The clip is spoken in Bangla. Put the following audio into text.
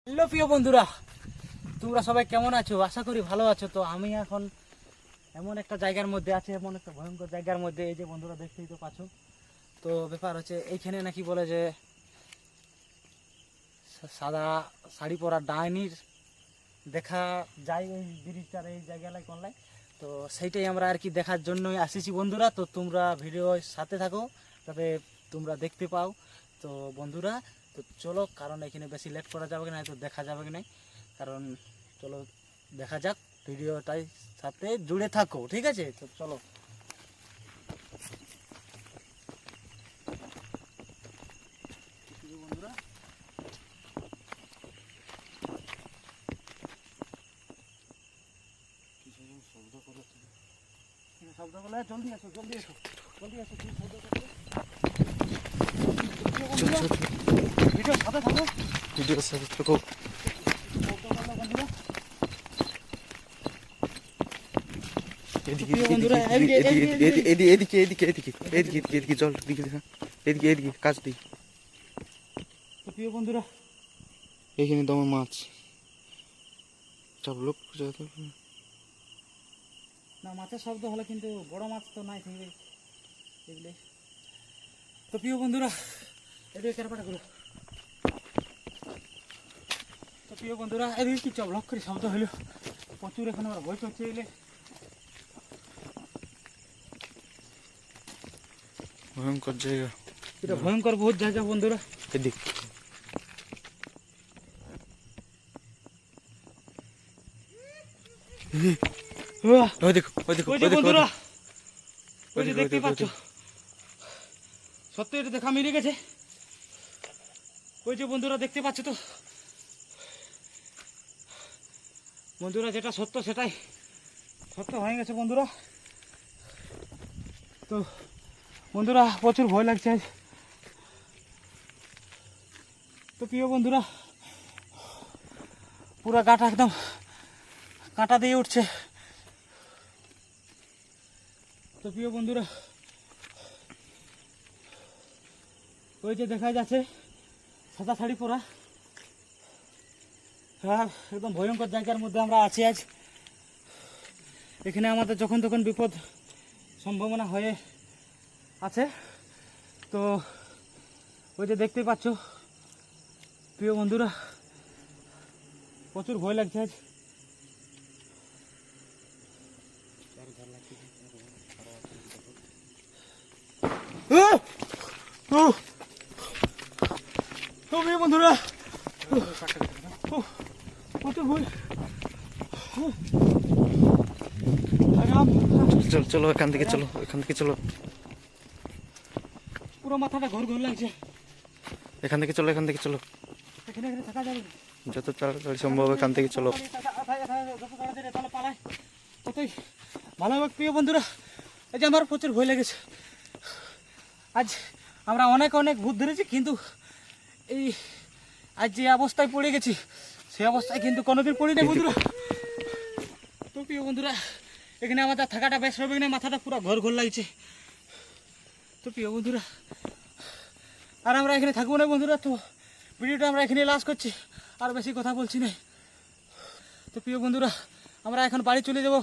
হ্যালো প্রিয় বন্ধুরা, তোমরা সবাই কেমন আছো? আশা করি ভালো আছো। তো আমি এখন এমন একটা জায়গার মধ্যে আছি, এমন একটা ভয়ঙ্কর জায়গার মধ্যে। এই যে বন্ধুরা দেখতেই তো পাচ্ছ। তো ব্যাপার হচ্ছে এইখানে নাকি বলে যে সাদা শাড়ি পরা ডাইনির দেখা যায় এই ব্রিজটার এই জায়গায় করলাই। তো সেইটাই আমরা আর কি দেখার জন্যই আসিছি বন্ধুরা। তো তোমরা ভিডিও সাথে থাকো যাতে তোমরা দেখতে পাও। তো বন্ধুরা, তো চলো, কারণ এখানে বেশি লেট করা যাবে না, তো দেখা যাবে না। কারণ চলো দেখা যাক, ভিডিওটাই সাথে জুড়ে থাকো, ঠিক আছে? তো চলো। বন্ধুরা, শব্দ করলে জলদি আসো, জলদি আসো, জলদি আসো, কি শব্দ করছো? ভিডিও সাথে থাকো, ভিডিও সাথে থাকো। এদিকে জল দিকে এদিকে কাজ দিই। প্রিয় বন্ধুরা, এখানে তো আমার মাছ চাপ লোক না, মাছের শব্দ হলে কিন্তু বড় মাছ তো নাই ঠিক এগুলো। তো প্রিয় বন্ধুরা, এদিকে কেরাপাটা করো। তো প্রিয় বন্ধুরা, এদিকে কি চবলক করে শব্দ হইলো, প্রচুর এখন আমার ভয় করছে। এলে ভয়ঙ্কর জায়গা, এটা ভয়ঙ্কর বহুত জায়গা বন্ধুরা। এদিক ওই দেখো ওই দেখো ওই যে বন্ধুরা, ওই যে দেখতে পাচ্ছ, সত্যি এটা দেখা মিলে গেছে। ওই যে বন্ধুরা দেখতে পাচ্ছ তো বন্ধুরা, যেটা সত্য সেটাই সত্য হয়ে গেছে বন্ধুরা। তো বন্ধুরা, প্রচুর ভয় লাগছে আজ। তো প্রিয় বন্ধুরা, পুরো গাটা একদম কাঁটা দিয়ে উঠছে। তো প্রিয় বন্ধুরা, ওই যে দেখা যাচ্ছে সাদা শাড়ি পরা, হ্যাঁ, একদম ভয়ঙ্কর জায়গার মধ্যে আমরা আছি আজ। এখানে আমাদের যখন তখন বিপদ সম্ভাবনা হয়ে আছে। তো ওই যে দেখতে পাচ্ছ প্রিয় বন্ধুরা, প্রচুর ভয় লাগছে আজ। প্রিয় বন্ধুরা, প্রচুর ভয়। চলো চলো এখান থেকে চলো, এখান থেকে চলো, পুরো মাথাটা ঘর ঘর লাগছে। এখান থেকে চলো, এখান থেকে চলো, এখানে এখানে থাকা যাবে না। যত তাড়াতাড়ি সম্ভব এখান থেকে চলো। ততই ভালো হবে প্রিয় বন্ধুরা। এই যে আমার প্রচুর ভয় লেগেছে আজ। আমরা অনেক অনেক ভূত ধরেছি, কিন্তু এই আজ যে অবস্থায় পড়ে গেছি সেই অবস্থায় কিন্তু কোনোদিন পড়িনি বন্ধুরা। তো প্রিয় বন্ধুরা, এখানে আমাদের থাকাটা বেশ হবে না, মাথাটা পুরো ঘর ঘর লাগছে। তো প্রিয় বন্ধুরা, আর আমরা এখানে থাকবো না বন্ধুরা। তো ভিডিওটা আমরা এখানে লাস্ট করছি, আর বেশি কথা বলছি না। তো প্রিয় বন্ধুরা, আমরা এখন বাড়ি চলে যাব।